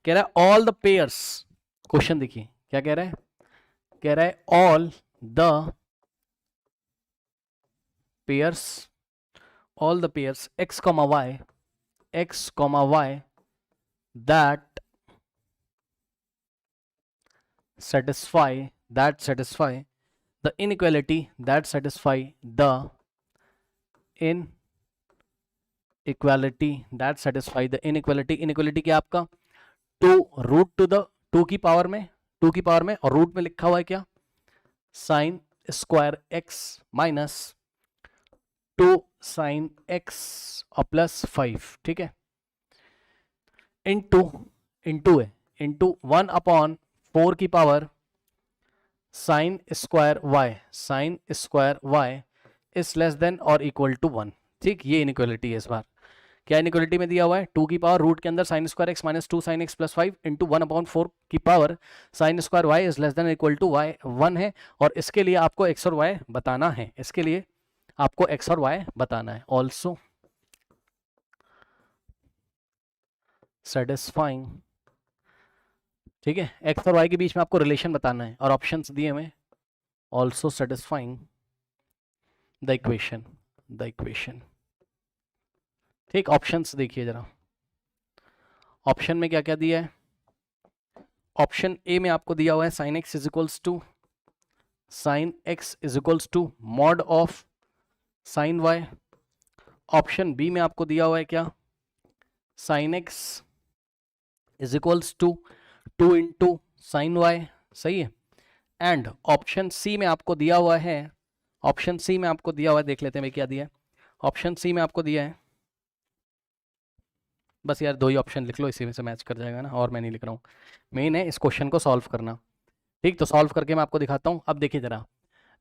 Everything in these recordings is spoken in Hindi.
कह रहा है ऑल द पेयर्स, क्वेश्चन देखिए क्या कह रहा है, कह रहा है all the pairs, all the pairs x, y, x, y that satisfy the inequality, that satisfy the inequality, that satisfy the inequality, inequality क्या आपका 2 रूट टू द 2 की पावर में, 2 की पावर में, और रूट में लिखा हुआ है क्या, sine square x minus 2 sine x और प्लस 5, ठीक है, इंटू है, इंटू 1 अपॉन 4 की power sine square y is less than और इक्वल टू 1, ठीक। ये इनइक्वालिटी है इस बार, क्या इनइक्वालिटी में दिया हुआ है, 2 की पावर रूट के अंदर sine square x minus 2 sine x plus 5 into 1 upon 4 की power sine square y is less than equal to y 1 है, और इसके लिए आपको x और y बताना है, इसके लिए आपको x और y बताना है। ऑल्सो सेटिस्फाइंग, ठीक है, x और y के बीच में आपको रिलेशन बताना है, और ऑप्शंस दिए हुए, ऑल्सो सेटिस्फाइंग द इक्वेशन, ठीक। ऑप्शंस देखिए जरा, ऑप्शन में क्या क्या दिया है, ऑप्शन ए में आपको दिया हुआ है sine x is equals to mod of sine y, option B में आपको दिया हुआ है क्या, sine x is equals to 2 into sine y, सही है, एंड ऑप्शन सी में आपको दिया हुआ है, ऑप्शन सी में आपको दिया हुआ है, देख लेते हैं क्या दिया है, ऑप्शन सी में आपको दिया है, बस यार 2 ही ऑप्शन लिख लो, इसी में से मैच कर जाएगा ना, और मैं नहीं लिख रहा हूँ, मेन है इस क्वेश्चन को सॉल्व करना, ठीक। तो सॉल्व करके मैं आपको दिखाता हूँ। अब देखिए जरा,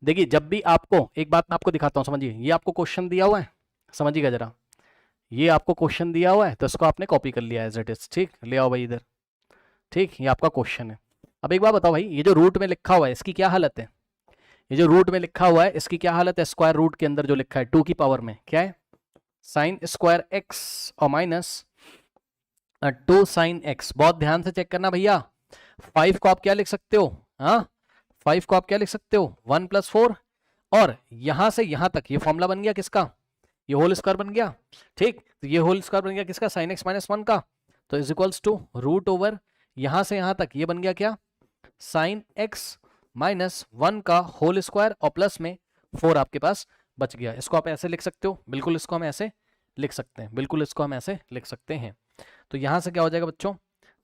देखिए जब भी आपको, एक बात मैं आपको दिखाता हूँ, समझिए, ये आपको क्वेश्चन दिया हुआ है, समझिएगा जरा, ये आपको क्वेश्चन दिया हुआ है, तो इसको आपने कॉपी कर लिया एज इट इज, ठीक, ले आओ भाई इधर, ठीक, ये आपका क्वेश्चन है। अब एक बात बताओ भाई, ये जो रूट में लिखा हुआ है इसकी क्या हालत है, ये जो रूट में लिखा हुआ है इसकी क्या हालत है, स्क्वायर रूट के अंदर जो लिखा है 2 की पावर में क्या है, साइन स्क्वायर x और माइनस 2 साइन x, बहुत ध्यान से चेक करना भैया, 5 को आप क्या लिख सकते हो, हाँ 5 को आप क्या लिख सकते हो 1 प्लस 4, और यहां से यहां तक ये फॉर्मूला बन गया किसका, ये होल स्क्वायर बन गया, ठीक, तो ये होल स्क्वायर बन गया किसका, साइन x माइनस 1 का, तो is equals to root over यहां से यहां तक ये बन गया क्या, साइन x माइनस 1 का होल स्क्वायर और प्लस में 4 आपके पास बच गया। इसको आप ऐसे लिख सकते हो, बिल्कुल इसको हम ऐसे लिख सकते हैं, बिल्कुल इसको हम ऐसे लिख सकते हैं। तो यहां से क्या हो जाएगा बच्चों,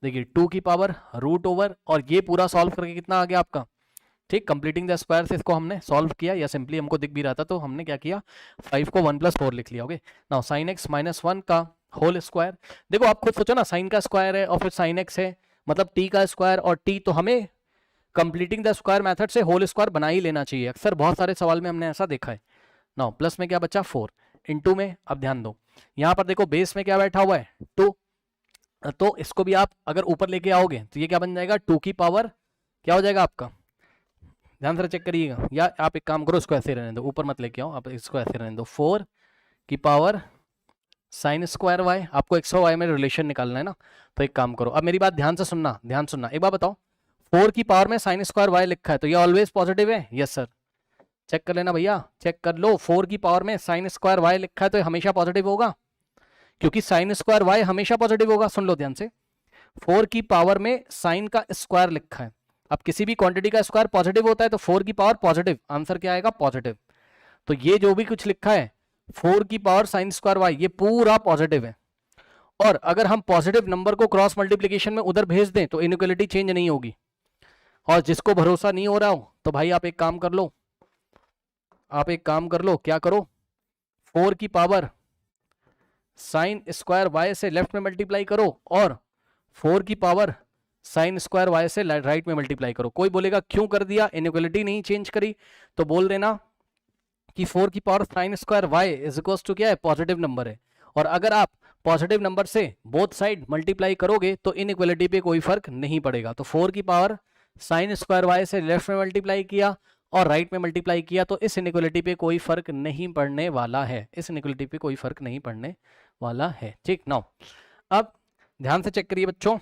देखिए 2 की पावर रूट ओवर, और ये पूरा सॉल्व करके कितना आ गया आपका, ठीक, कंप्लीटिंग द स्क्वायर से इसको हमने सॉल्व किया, या सिंपली हमको दिख भी रहा था तो हमने क्या किया, 5 को 1 प्लस 4 लिख लिया, okay. Now sine x minus 1 का होल स्क्वायर, देखो आप खुद सोचो ना, साइन का स्क्वायर है और फिर साइन x है, मतलब t का स्क्वायर, और t तो हमें कंप्लीटिंग द स्क्वायर मेथड से होल स्क्वायर बना ही लेना चाहिए, अक्सर बहुत सारे सवाल में हमने ऐसा देखा है। नाउ प्लस में क्या बचा 4 इंटू में, अब ध्यान दो यहां पर देखो बेस में क्या बैठा हुआ है 2, तो इसको भी आप अगर ऊपर लेके आओगे तो ये क्या बन जाएगा 2 की पावर क्या हो जाएगा आपका, ध्यान से चेक करिएगा, या आप एक काम करो इसको ऐसे रहने दो, ऊपर मत लेके आओ, आप इसको ऐसे रहने दो, 4 की पावर साइन स्क्वायर y, आपको x और y में रिलेशन निकालना है ना, तो एक काम करो, अब मेरी बात ध्यान से सुनना, ध्यान सुनना, एक बात बताओ, 4 की पावर में साइन स्क्वायर y लिखा है तो ये ऑलवेज पॉजिटिव है, यस सर, चेक कर लेना भैया, चेक कर लो, 4 की पावर में साइन स्क्वायर y लिखा है तो ये हमेशा पॉजिटिव होगा, क्योंकि साइन स्क्वायर y हमेशा पॉजिटिव होगा, सुन लो ध्यान से, 4 की पावर में साइन का स्क्वायर लिखा है, अब किसी भी क्वांटिटी का स्क्वायर पॉजिटिव होता है तो 4 की पावर पॉजिटिव, आंसर क्या आएगा पॉजिटिव, तो ये जो भी कुछ लिखा है 4 की पावर साइन स्क्वायर y ये पूरा पॉजिटिव है, और अगर हम पॉजिटिव नंबर को क्रॉस मल्टीप्लीकेशन में उधर भेज दें तो इनइक्वालिटी चेंज नहीं होगी, और जिसको भरोसा नहीं हो रहा हो तो भाई आप एक काम कर लो, आप एक काम कर लो, क्या करो, 4 की पावर साइन स्क्वायर y से लेफ्ट में मल्टीप्लाई करो, और 4 की पावर साइन स्क्वायर y से राइट में मल्टीप्लाई करो। कोई बोलेगा क्यों कर दिया, इनइक्वालिटी नहीं चेंज करी, तो बोल देना कि 4 की power sine square y is equal to क्या है, पॉजिटिव नंबर है, और अगर आप पॉजिटिव नंबर से बोथ साइड मल्टीप्लाई करोगे तो इनइक्वालिटी पे कोई फर्क नहीं पड़ेगा, तो 4 की पावर साइन स्क्वायर y से लेफ्ट में मल्टीप्लाई किया और राइट में मल्टीप्लाई किया, तो इस इनइक्वालिटी पे कोई फर्क नहीं पड़ने वाला है, इस इनइक्वालिटी पे कोई फर्क नहीं पड़ने वाला है, ठीक। नाउ अब ध्यान से चेक करिए बच्चों,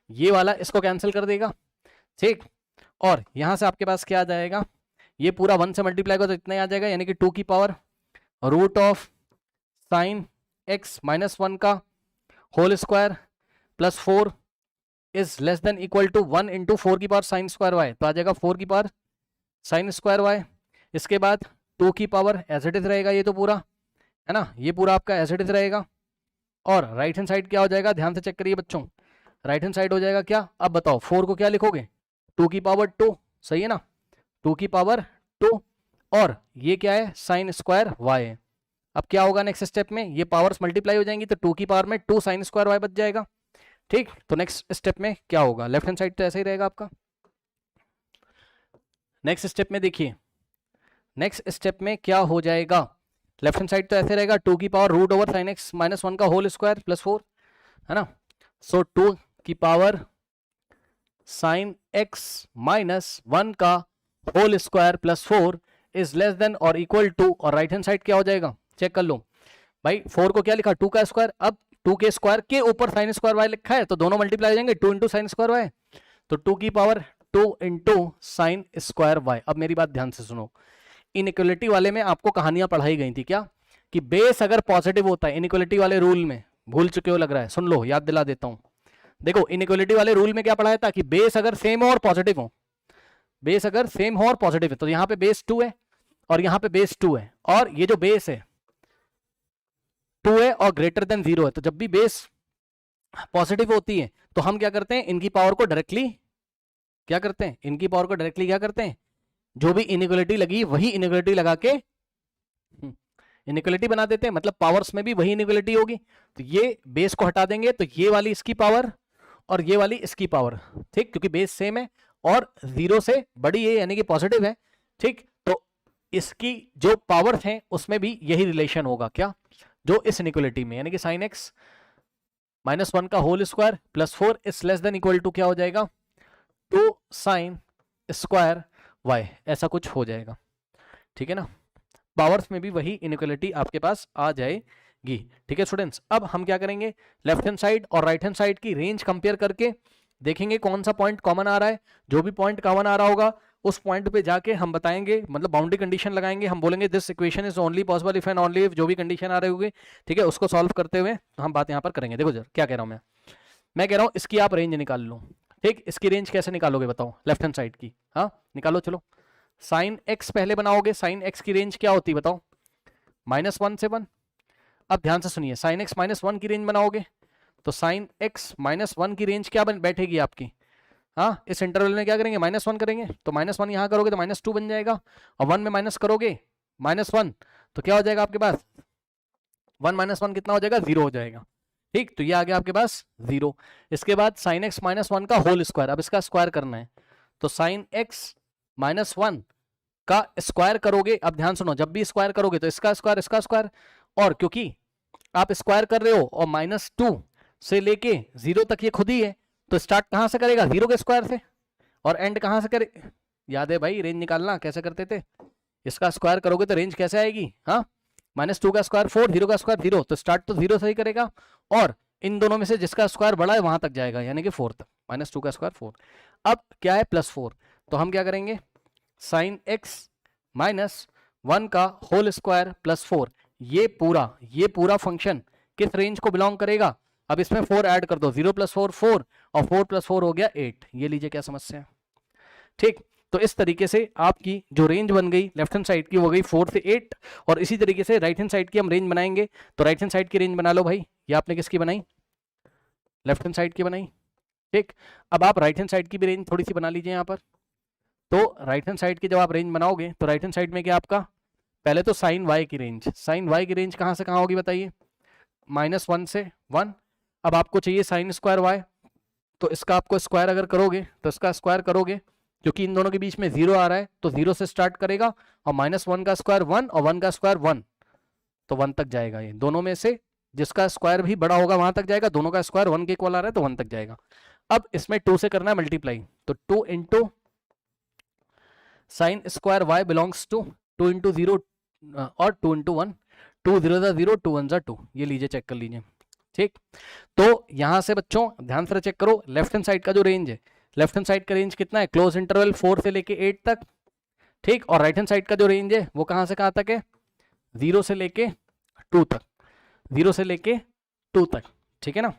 ये वाला इसको कैंसिल कर देगा, ठीक। और यहां से आपके पास क्या आ जाएगा, ये पूरा 1 से मल्टीप्लाई को तो इतना ही आ जाएगा, यानी कि 2 की power root of sine X minus 1 का whole square plus 4 is less than equal to 1 into 4 की पावर साइन स्क्वायर वाई, तो आ जाएगा 4 की पावर साइन स्क्वायर वाई। इसके बाद 2 की पावर एज इट इज रहेगा, ये तो पूरा है ना, ये पूरा आपका एज इट इज रहेगा। और राइट हैंड साइड क्या हो जाएगा, ध्यान से चेक करिए बच्चों, राइट हैंड साइड हो जाएगा क्या, अब बताओ 4 को क्या लिखोगे, 2 की पावर 2, सही है ना, 2 की पावर 2, और ये क्या है साइन स्क्वायर वाई है। अब क्या होगा नेक्स्ट स्टेप में, ये पावर्स मल्टीप्लाई हो जाएंगी, तो 2 की पावर में 2 साइन स्क्वायर वाई बच जाएगा, ठीक। तो नेक्स्ट स्टेप में क्या होगा, लेफ्ट हैंड साइड तो ऐसा ही रहेगा आपका। नेक्स्ट स्टेप में देखिए, नेक्स्ट स्टेप में क्या हो जाएगा, लेफ्ट हैंड साइड तो ऐसे रहेगा, 2 की power root over sine X minus 1 का होल स्क्वायर प्लस 4, है ना। सो 2 की पावर साइन एक्स माइनस 1 का whole square plus 4 is less than और इक्वल टू, और राइट हैंड साइड क्या हो जाएगा चेक कर लो भाई, 4 को क्या लिखा 2 का स्क्वायर, अब 2 के स्क्वायर के ऊपर साइन स्क्वायर वाई लिखा है, तो दोनों मल्टीप्लाई हो जाएंगे, 2 इंटू साइन स्क्वायर वाई, तो 2 की power 2 into sine square Y. अब मेरी बात ध्यान से सुनो, इनइक्वलिटी वाले में आपको कहानियां पढ़ाई गई थी क्या, कि बेस अगर पॉजिटिव होता है, इनइक्वलिटी वाले रूल में भूल चुके हो लग रहा है, सुन लो याद दिला देता हूं। देखो इनइक्वलिटी वाले रूल में क्या पढ़ाया था, कि बेस अगर सेम हो और पॉजिटिव हो, बेस अगर सेम हो और पॉजिटिव है, तो यहां पे बेस 2 है और यहां पे बेस 2 है, और ये जो बेस है 2 है और ग्रेटर देन 0 है, तो जब भी बेस पॉजिटिव होती है तो हम क्या करते हैं, इनकी पावर को डायरेक्टली क्या करते हैं, इनकी पावर को डायरेक्टली क्या करते हैं, जो भी इनइक्वलिटी लगी वही इनइक्वलिटी लगा के इनइक्वलिटी बना देते हैं, मतलब पावर्स में भी वही इनइक्वलिटी होगी, तो ये बेस को हटा देंगे, तो ये वाली इसकी पावर और ये वाली इसकी पावर, ठीक, क्योंकि बेस सेम है और 0 से बड़ी है यानी कि पॉजिटिव है, ठीक। तो इसकी जो पावर्स हैं उसमें भी यही रिलेशन होगा, क्या, जो इस इनइक्वलिटी में, यानी कि साइन एक्स माइनस 1 का whole square plus 4 is less than equal to क्या हो जाएगा, 2 साइन स्क्वायर वाई, ऐसा कुछ हो जाएगा, ठीक है ना। पावर्स में भी वही इनइक्वलिटी आपके पास आ जाएगी, ठीक है स्टूडेंट्स। अब हम क्या करेंगे, लेफ्ट हैंड साइड और राइट हैंड साइड की रेंज कंपेयर करके देखेंगे कौन सा पॉइंट कॉमन आ रहा है, जो भी पॉइंट कॉमन आ रहा होगा उस पॉइंट पे जाके हम बताएंगे, मतलब बाउंड्री कंडीशन लगाएंगे, हम बोलेंगे this equation is only possible if and only if, जो भी कंडीशन आ रही होगी, ठीक है, उसको सॉल्व करते हुए हम बात यहाँ पर करेंगे। देखो जरा क्या कह रहा हूँ मैं कह रहा हूँ इसकी आप रेंज निकाल लो, ठीक, इसकी रेंज कैसे निकालोगे बताओ, लेफ्ट हैंड साइड की, हाँ निकालो, चलो साइन एक्स पहले बनाओगे, साइन एक्स की रेंज क्या होती है बताओ, -1 से 1। अब ध्यान से सुनिए, साइन एक्स -1 की रेंज बनाओगे तो साइन एक्स -1 की रेंज क्या बैठेगी आपकी, हाँ इस इंटरवल में क्या करेंगे -1 करेंगे, तो -1 यहाँ करोगे तो -2 बन जाएगा, और 1 में माइनस करोगे -1 तो क्या हो जाएगा आपके पास, 1 - 1 कितना हो जाएगा, 0 हो जाएगा, ठीक। तो ये आ गया आपके पास 0। इसके बाद साइन एक्स -1 का होल स्क्वायर, अब इसका स्क्वायर करना है, तो साइन एक्स -1 का स्क्वायर करोगे, अब ध्यान सुनो, जब भी स्क्वायर करोगे तो इसका स्क्वायर, और क्योंकि आप स्क्वायर कर रहे हो और -2 से लेके 0 तक ये खुद ही है, तो स्टार्ट कहां से करेगा, 0 के स्क्वायर से, और एंड कहां से करे, याद है भाई रेंज निकालना कैसे करते थे, इसका स्क्वायर करोगे तो रेंज कैसे आएगी, हाँ -2 का स्क्वायर 4, 0 का स्क्वायर 0, तो स्टार्ट तो 0 से ही करेगा, और इन दोनों में से जिसका स्क्वायर बड़ा है वहां तक जाएगा, यानी कि 4 तक, -2 का स्क्वायर 4। अब क्या है +4, तो हम क्या करेंगे, साइन एक्स -1 का होल स्क्वायर +4, ये पूरा फंक्शन किस रेंज को बिलोंग करेगा, अब इसमें 4 ऐड कर दो, 0 + 4 4, और 4 + 4 हो गया 8, ये लीजिए क्या समस्या है, ठीक। तो इस तरीके से आपकी जो रेंज बन गई लेफ्ट हैंड साइड की वो गई 4 से 8, और इसी तरीके से राइट हैंड साइड की हम रेंज बनाएंगे, तो राइट हैंड साइड की रेंज बना लो भाई, ये आपने किसकी बनाई, लेफ्ट हैंड साइड की बनाई, ठीक। अब आप राइट हैंड साइड की भी रेंज थोड़ी सी बना लीजिए यहाँ पर, तो राइट हैंड साइड की जब आप रेंज बनाओगे तो राइट हैंड साइड में क्या आपका, पहले तो साइन वाई की रेंज, साइन वाई की रेंज कहाँ से कहाँ होगी बताइए, -1 से 1। अब आपको चाहिए साइन स्क्वायर वाई, तो इसका आपको स्क्वायर अगर करोगे तो इसका स्क्वायर करोगे, क्योंकि इन दोनों के बीच में 0 आ रहा है तो 0 से स्टार्ट करेगा, और -1 का स्क्वायर 1 और 1 का स्क्वायर 1, तो 1 तक जाएगा, ये दोनों में से जिसका स्क्वायर भी बड़ा होगा वहां तक जाएगा, दोनों का स्क्वायर 1 के इक्वल आ रहा है तो 1 तक जाएगा। अब इसमें 2 से करना है मल्टीप्लाई, तो 2 into sine square Y belongs to 2 into 0 और 2 इंटू 1, 2 0 0, 2 1 2, ये लीजिए चेक कर लीजिए, ठीक, तो यहां से बच्चों ध्यान से चेक करो, लेफ्ट हैंड साइड का जो रेंज है, लेफ्ट हैंड साइड का रेंज कितना है, क्लोज इंटरवल 4 से लेके 8 तक, ठीक, और राइट हैंड साइड का जो रेंज है वो कहां से कहां तक है, 0 से लेके 2 तक, 0 से लेके 2 तक, ठीक है ना,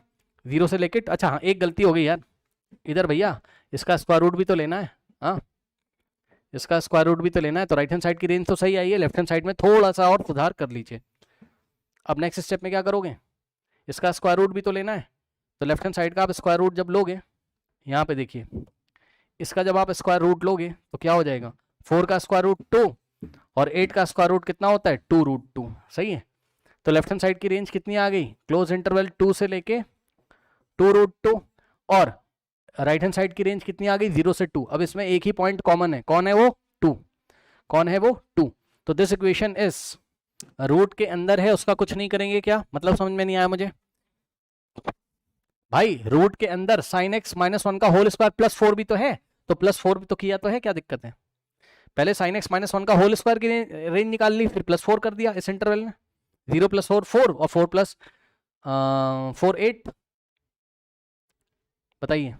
0 से लेके, अच्छा हाँ एक गलती हो गई यार इधर भैया, इसका स्क्वायर रूट भी तो लेना है, हाँ इसका स्क्वायर रूट भी तो लेना है, तो राइट हैंड साइड की रेंज तो सही आई है, लेफ्ट हैंड साइड में थोड़ा सा और सुधार कर लीजिए। अब नेक्स्ट स्टेप में क्या करोगे, इसका स्क्वायर रूट भी तो लेना है, तो लेफ्ट हैंड साइड का आप स्क्वायर रूट जब लोगे, यहाँ पे देखिए इसका जब आप स्क्वायर रूट लोगे तो क्या हो जाएगा, 4 का स्क्वायर रूट 2 और 8 का स्क्वायर रूट कितना होता है 2√2, सही है। तो लेफ्ट हैंड साइड की रेंज कितनी आ गई, क्लोज इंटरवल 2 से लेके 2√2, और राइट हैंड साइड की रेंज कितनी आ गई 0 से 2। अब इसमें एक ही पॉइंट कॉमन है, कौन है वो 2, कौन है वो 2। तो दिस इक्वेशन इज रूट के अंदर है, उसका कुछ नहीं करेंगे, क्या मतलब समझ में नहीं आया मुझे भाई, रूट के अंदर साइन एक्स माइनस 1 का होल स्क्वायर प्लस 4 भी तो है, तो प्लस 4 भी तो किया तो है, क्या दिक्कत है, पहले साइन एक्स माइनस 1 का होल स्क्वायर की रेंज निकाल ली, फिर प्लस 4 कर दिया इस इंटरवल में, 0 + 4 4 और 4 + 4 8, बताइए।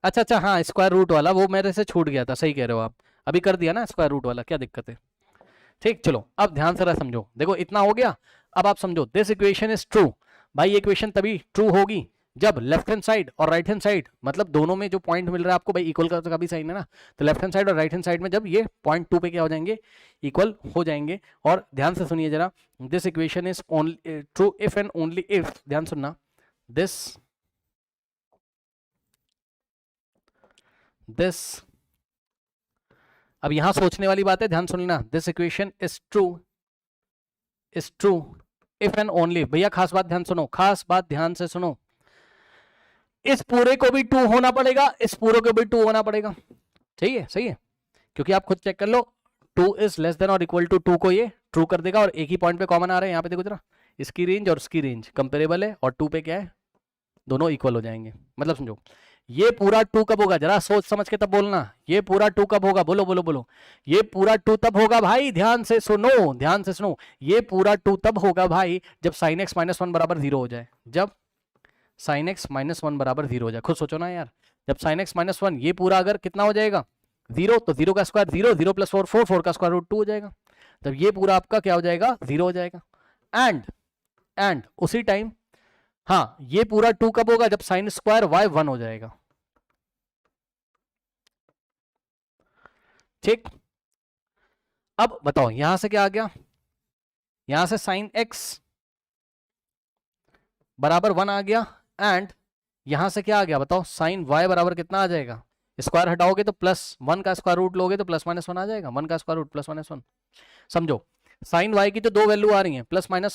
अच्छा हाँ स्क्वायर रूट वाला वो मेरे से छूट गया था, सही कह रहे हो आप, अभी कर दिया ना स्क्वायर रूट वाला, क्या दिक्कत है, ठीक। चलो अब ध्यान से समझो, देखो इतना हो गया, अब आप समझो दिस इक्वेशन इज ट्रू, भाई ये इक्वेशन तभी ट्रू होगी जब लेफ्ट हैंड साइड और राइट हैंड साइड, मतलब दोनों में जो पॉइंट मिल रहा है आपको भाई इक्वल का भी साइन है ना, तो लेफ्ट हैंड साइड और राइट हैंड साइड में जब ये पॉइंट 2 पे क्या हो जाएंगे, इक्वल हो जाएंगे। और ध्यान से सुनिए जरा, this equation is only true if and only if, ध्यान सुनना, दिस अब यहां सोचने वाली बात है, ध्यान सुनना, this equation is true if and only, भैया खास बात ध्यान सुनो, खास बात ध्यान से सुनो, इस पूरे को भी 2 होना पड़ेगा, इस पूरे को भी 2 होना पड़ेगा, सही है, सही है, क्योंकि आप खुद चेक कर लो 2 इज लेस देन और इक्वल टू 2 को ये ट्रू कर देगा, और एक ही पॉइंट पे कॉमन आ रहा है, यहाँ पे देखो जरा, इसकी रेंज और इसकी रेंज कंपेरेबल है, और 2 पे क्या है, दोनों इक्वल हो जाएंगे। मतलब समझो ये पूरा 2 कब होगा, जरा सोच समझ के तब बोलना, ये पूरा 2 कब होगा, बोलो बोलो बोलो, ये पूरा 2 तब होगा भाई, ध्यान से सुनो, ध्यान से सुनो, ये पूरा 2 तब होगा भाई जब sin x - 1 बराबर 0 हो जाए, जब sin x - 1 बराबर 0 हो जाए, खुद सोचो ना यार, जब sin x - 1 ये पूरा अगर कितना हो जाएगा 0, तो 0 का स्क्वायर 0, 0 + 4 4, 4 का स्क्वायर रूट 2 हो जाएगा, तब ये पूरा आपका क्या हो जाएगा 0 हो जाएगा। एंड उसी टाइम हाँ ये पूरा 2 कब होगा, जब sin स्क्वायर y 1 हो जाएगा, ठीक। अब बताओ यहां से क्या आ गया, यहां से sin x बराबर 1 आ गया, एंड यहां से क्या आ गया बताओ, sin y बराबर कितना आ जाएगा, स्क्वायर हटाओगे तो +1 का स्क्वायर रूट लोगे तो +-1 आ जाएगा, 1 का स्क्वायर रूट +-1। समझो sin y की तो 2 वैल्यू आ रही हैं, +1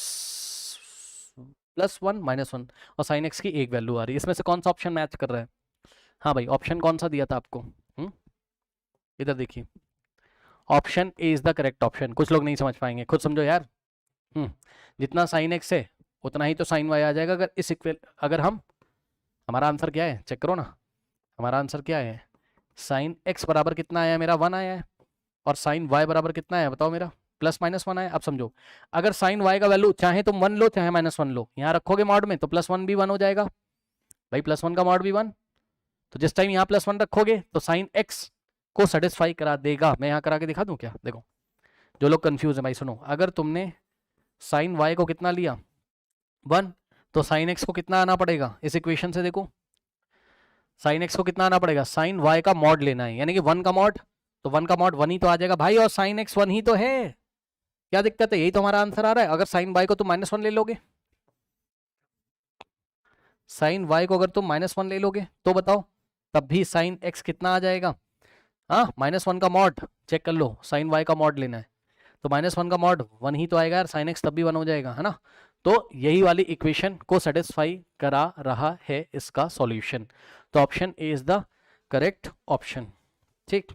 -1, और sin x की एक वैल्यू आ रही है, इसमें से कौन सा ऑप्शन मैच कर रहा है, हाँ भाई ऑप्शन कौन सा दिया था आपको, इधर देखिए, option A is the correct option, कुछ लोग नहीं समझ पाएंगे, खुद समझो यार, जितना sin x है उतना ही तो sin y आ जाएगा, अगर इस अगर हम, हमारा आंसर क्या है चेक करो ना, हमारा आंसर क्या है, sin x बराबर कितना आया मेरा 1 आया है, और sin y बराबर कितना है बताओ मेरा +-1 आया। अब समझो अगर sin y का वैल्यू चाहे तुम 1 लो चाहे -1 लो, यहाँ रखोगे मॉड में तो +1 भी 1 हो जाएगा भाई, +1 का मॉड भी 1, तो जिस टाइम यहाँ +1 रखोगे तो sin x को सेटिस्फाई करा देगा। मैं यहाँ करा के दिखा दूं क्या, देखो जो लोग कंफ्यूज है भाई सुनो, अगर तुमने sin y को कितना लिया 1, तो sin x को कितना आना पड़ेगा, इस इक्वेशन से देखो sin x को कितना आना पड़ेगा, sin y का मॉड लेना है, यानी कि 1 का मॉड, तो 1 का मॉड 1 ही तो आ जाएगा भाई, और sin x 1 ही तो है, क्या दिक्कत है, यही तो हमारा आंसर आ रहा है। अगर sin y को तुम -1 ले लोगे, sin y को अगर तुम -1 ले लोगे तो बताओ तब भी sin x कितना आ जाएगा, हाँ -1 का मॉड चेक कर लो, sin y का मॉड लेना है तो -1 का मॉड 1 ही तो आएगा यार, sin x तब भी 1 हो जाएगा, है ना। तो यही वाली इक्वेशन को सेटिस्फाई करा रहा है इसका सॉल्यूशन, तो option A is the correct option, ठीक।